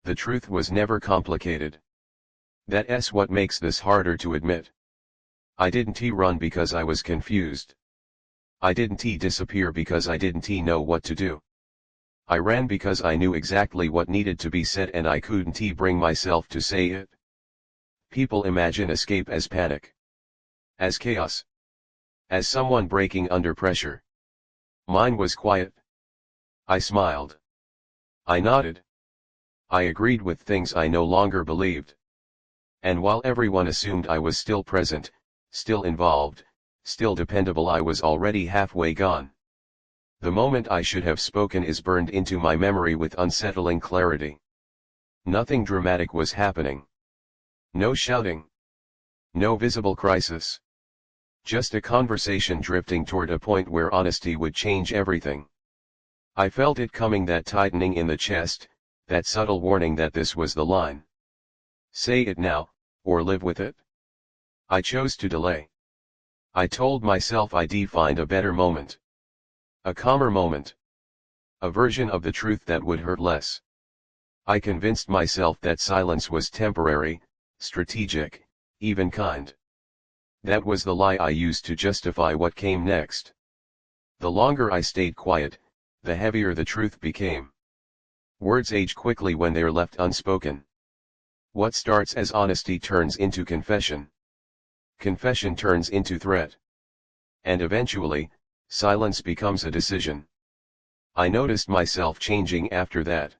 The truth was never complicated. That's what makes this harder to admit. I didn't run because I was confused. I didn't disappear because I didn't know what to do. I ran because I knew exactly what needed to be said and I couldn't bring myself to say it. People imagine escape as panic, as chaos, as someone breaking under pressure. Mine was quiet. I smiled. I nodded. I agreed with things I no longer believed. And while everyone assumed I was still present, still involved, still dependable, I was already halfway gone. The moment I should have spoken is burned into my memory with unsettling clarity. Nothing dramatic was happening. No shouting. No visible crisis. Just a conversation drifting toward a point where honesty would change everything. I felt it coming, that tightening in the chest, that subtle warning that this was the line. Say it now, or live with it. I chose to delay. I told myself I'd find a better moment. A calmer moment. A version of the truth that would hurt less. I convinced myself that silence was temporary, strategic, even kind. That was the lie I used to justify what came next. The longer I stayed quiet, the heavier the truth became. Words age quickly when they're left unspoken. What starts as honesty turns into confession. Confession turns into threat. And eventually, silence becomes a decision. I noticed myself changing after that.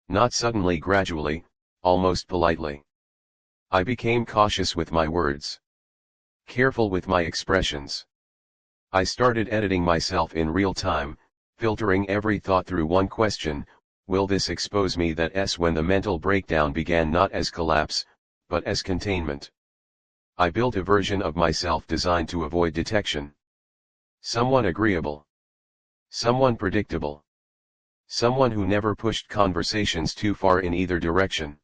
Not suddenly, gradually, almost politely. I became cautious with my words. Careful with my expressions. I started editing myself in real time, filtering every thought through one question: will this expose me? That's when the mental breakdown began, not as collapse, but as containment. I built a version of myself designed to avoid detection. Someone agreeable. Someone predictable. Someone who never pushed conversations too far in either direction.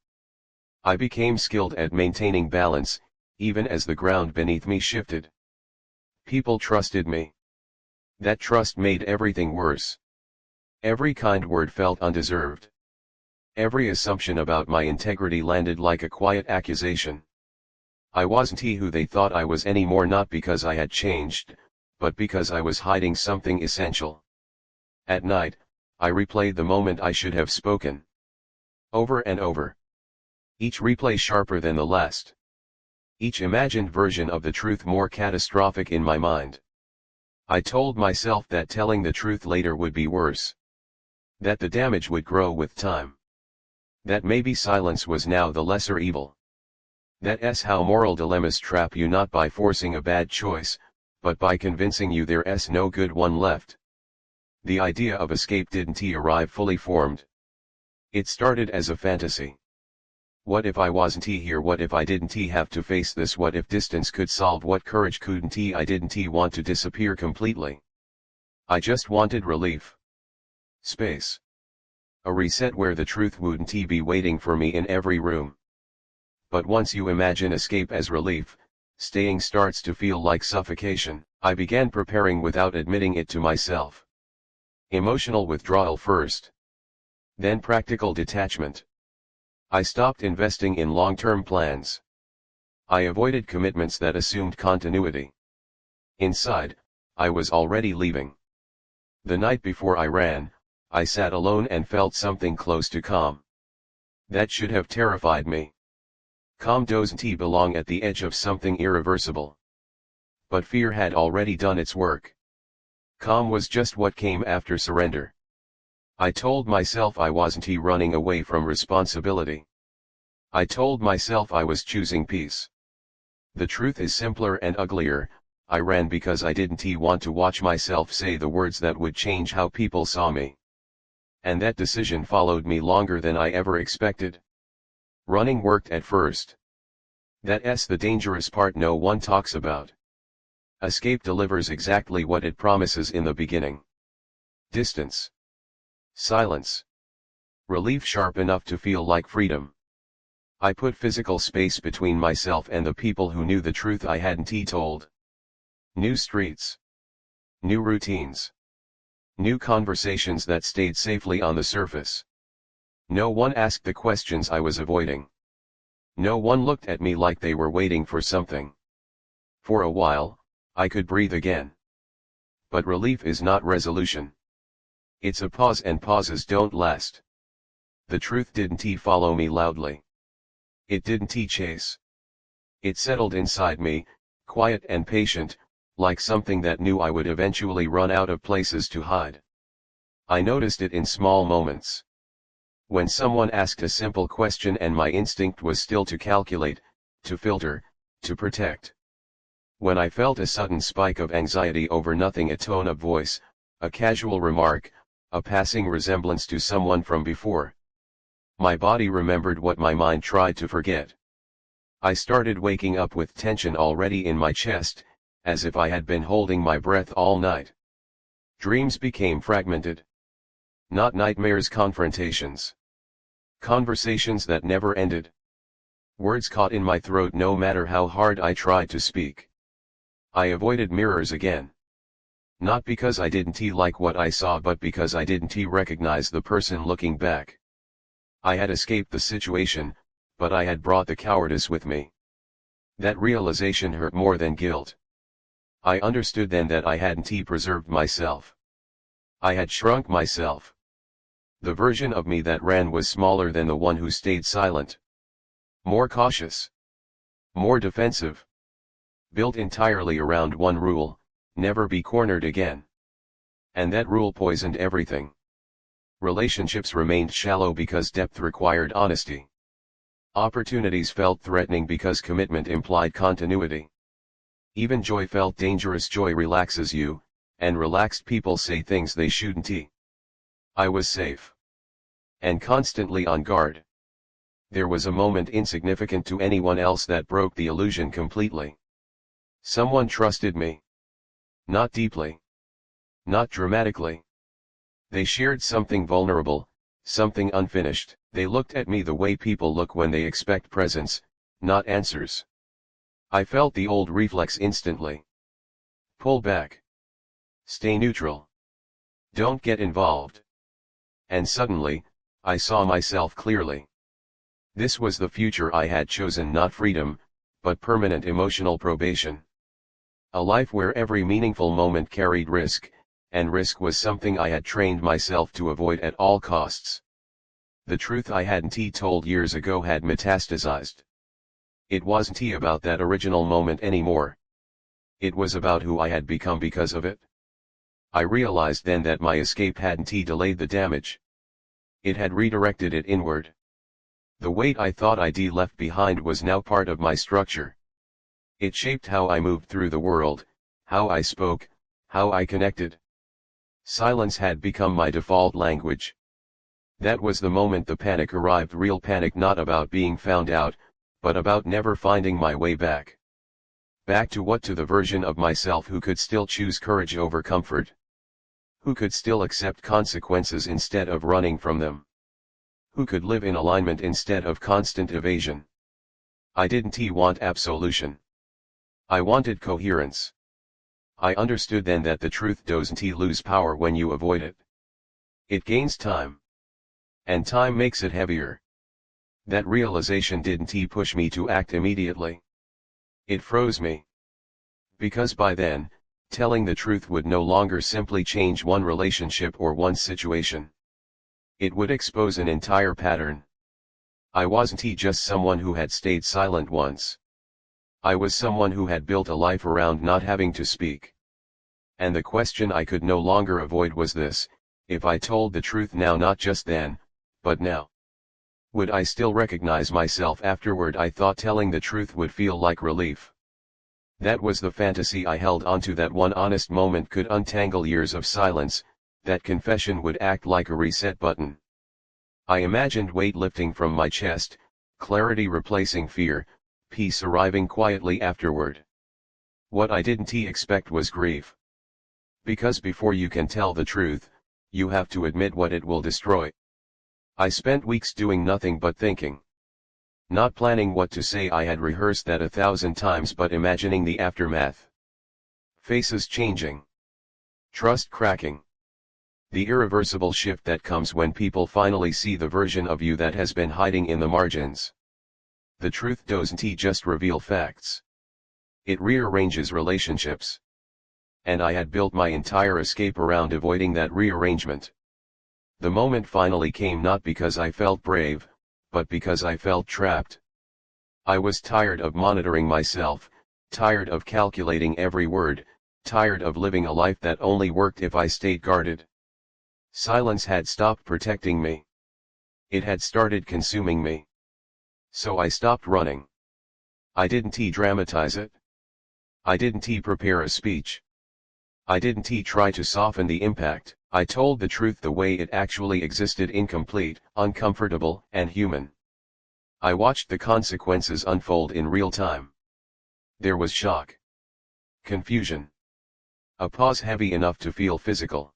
I became skilled at maintaining balance, even as the ground beneath me shifted. People trusted me. That trust made everything worse. Every kind word felt undeserved. Every assumption about my integrity landed like a quiet accusation. I wasn't who they thought I was anymore, not because I had changed, but because I was hiding something essential. At night, I replayed the moment I should have spoken. Over and over. Each replay sharper than the last. Each imagined version of the truth more catastrophic in my mind. I told myself that telling the truth later would be worse. That the damage would grow with time. That maybe silence was now the lesser evil. That's how moral dilemmas trap you, not by forcing a bad choice, but by convincing you there's no good one left. The idea of escape didn't arrive fully formed. It started as a fantasy. What if I wasn't here? What if I didn't have to face this? What if distance could solve? What courage couldn't? I didn't want to disappear completely. I just wanted relief. Space. A reset where the truth wouldn't be waiting for me in every room. But once you imagine escape as relief, staying starts to feel like suffocation. I began preparing without admitting it to myself. Emotional withdrawal first. Then practical detachment. I stopped investing in long-term plans. I avoided commitments that assumed continuity. Inside, I was already leaving. The night before I ran, I sat alone and felt something close to calm. That should have terrified me. Calm doesn't belong at the edge of something irreversible. But fear had already done its work. Calm was just what came after surrender. I told myself I wasn't running away from responsibility. I told myself I was choosing peace. The truth is simpler and uglier. I ran because I didn't want to watch myself say the words that would change how people saw me. And that decision followed me longer than I ever expected. Running worked at first. That's the dangerous part no one talks about. Escape delivers exactly what it promises in the beginning. Distance. Silence. Relief sharp enough to feel like freedom. I put physical space between myself and the people who knew the truth I hadn't told. New streets. New routines. New conversations that stayed safely on the surface. No one asked the questions I was avoiding. No one looked at me like they were waiting for something. For a while, I could breathe again. But relief is not resolution. It's a pause, and pauses don't last. The truth didn't follow me loudly. It didn't chase. It settled inside me, quiet and patient, like something that knew I would eventually run out of places to hide. I noticed it in small moments. When someone asked a simple question and my instinct was still to calculate, to filter, to protect. When I felt a sudden spike of anxiety over nothing, a tone of voice, a casual remark, a passing resemblance to someone from before. My body remembered what my mind tried to forget. I started waking up with tension already in my chest, as if I had been holding my breath all night. Dreams became fragmented. Not nightmares, confrontations. Conversations that never ended. Words caught in my throat no matter how hard I tried to speak. I avoided mirrors again. Not because I didn't like what I saw, but because I didn't recognize the person looking back. I had escaped the situation, but I had brought the cowardice with me. That realization hurt more than guilt. I understood then that I hadn't preserved myself. I had shrunk myself. The version of me that ran was smaller than the one who stayed silent. More cautious. More defensive. Built entirely around one rule: never be cornered again. And that rule poisoned everything. Relationships remained shallow because depth required honesty. Opportunities felt threatening because commitment implied continuity. Even joy felt dangerous. Joy relaxes you, and relaxed people say things they shouldn't. I was safe. And constantly on guard. There was a moment insignificant to anyone else that broke the illusion completely. Someone trusted me. Not deeply. Not dramatically. They shared something vulnerable, something unfinished. They looked at me the way people look when they expect presence, not answers. I felt the old reflex instantly. Pull back. Stay neutral. Don't get involved. And suddenly, I saw myself clearly. This was the future I had chosen, not freedom, but permanent emotional probation. A life where every meaningful moment carried risk, and risk was something I had trained myself to avoid at all costs. The truth I hadn't told years ago had metastasized. It wasn't about that original moment anymore. It was about who I had become because of it. I realized then that my escape hadn't delayed the damage. It had redirected it inward. The weight I thought I'd left behind was now part of my structure. It shaped how I moved through the world, how I spoke, how I connected. Silence had become my default language. That was the moment the panic arrived. Real panic, not about being found out, but about never finding my way back. Back to what? To the version of myself who could still choose courage over comfort. Who could still accept consequences instead of running from them. Who could live in alignment instead of constant evasion. I didn't want absolution. I wanted coherence. I understood then that the truth doesn't lose power when you avoid it. It gains time. And time makes it heavier. That realization didn't push me to act immediately. It froze me. Because by then, telling the truth would no longer simply change one relationship or one situation. It would expose an entire pattern. I wasn't just someone who had stayed silent once. I was someone who had built a life around not having to speak. And the question I could no longer avoid was this: if I told the truth now, not just then, but now, would I still recognize myself afterward? I thought telling the truth would feel like relief. That was the fantasy I held onto, that one honest moment could untangle years of silence, that confession would act like a reset button. I imagined weight lifting from my chest, clarity replacing fear, peace arriving quietly afterward. What I didn't expect was grief. Because before you can tell the truth, you have to admit what it will destroy. I spent weeks doing nothing but thinking. Not planning what to say, I had rehearsed that 1,000 times, but imagining the aftermath. Faces changing. Trust cracking. The irreversible shift that comes when people finally see the version of you that has been hiding in the margins. The truth doesn't just reveal facts. It rearranges relationships. And I had built my entire escape around avoiding that rearrangement. The moment finally came not because I felt brave, but because I felt trapped. I was tired of monitoring myself, tired of calculating every word, tired of living a life that only worked if I stayed guarded. Silence had stopped protecting me. It had started consuming me. So I stopped running. I didn't dramatize it. I didn't prepare a speech. I didn't try to soften the impact. I told the truth the way it actually existed, incomplete, uncomfortable, and human. I watched the consequences unfold in real time. There was shock. Confusion. A pause heavy enough to feel physical.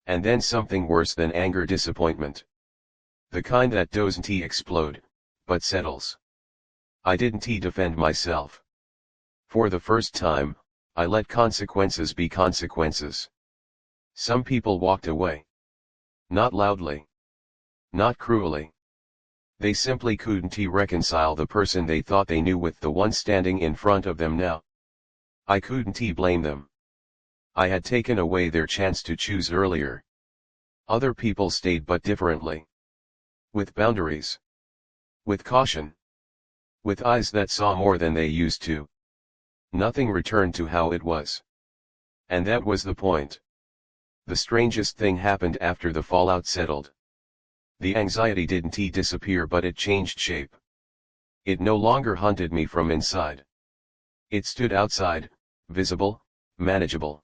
And then something worse than anger, disappointment. The kind that doesn't explode, but settles. I didn't defend myself. For the first time, I let consequences be consequences. Some people walked away. Not loudly. Not cruelly. They simply couldn't reconcile the person they thought they knew with the one standing in front of them now. I couldn't blame them. I had taken away their chance to choose earlier. Other people stayed, but differently. With boundaries. With caution. With eyes that saw more than they used to. Nothing returned to how it was. And that was the point. The strangest thing happened after the fallout settled. The anxiety didn't disappear, but it changed shape. It no longer hunted me from inside. It stood outside, visible, manageable.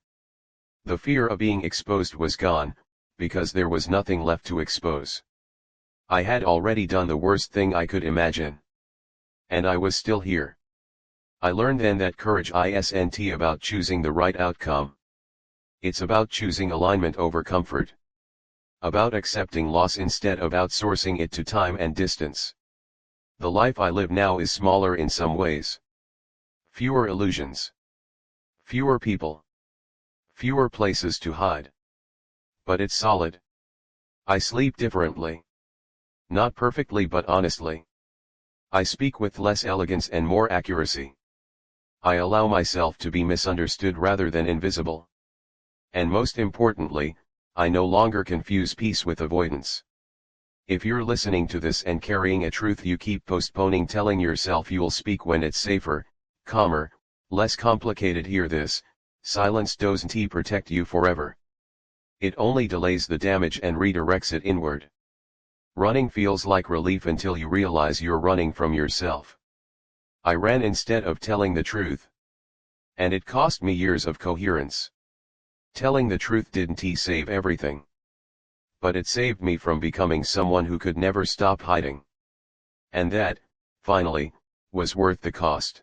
The fear of being exposed was gone, because there was nothing left to expose. I had already done the worst thing I could imagine. And I was still here. I learned then that courage isn't about choosing the right outcome. It's about choosing alignment over comfort. About accepting loss instead of outsourcing it to time and distance. The life I live now is smaller in some ways. Fewer illusions. Fewer people. Fewer places to hide. But it's solid. I sleep differently. Not perfectly, but honestly. I speak with less elegance and more accuracy. I allow myself to be misunderstood rather than invisible. And most importantly, I no longer confuse peace with avoidance. If you're listening to this and carrying a truth you keep postponing, telling yourself you'll speak when it's safer, calmer, less complicated, hear this: silence doesn't protect you forever. It only delays the damage and redirects it inward. Running feels like relief until you realize you're running from yourself. I ran instead of telling the truth. And it cost me years of coherence. Telling the truth didn't save everything. But it saved me from becoming someone who could never stop hiding. And that, finally, was worth the cost.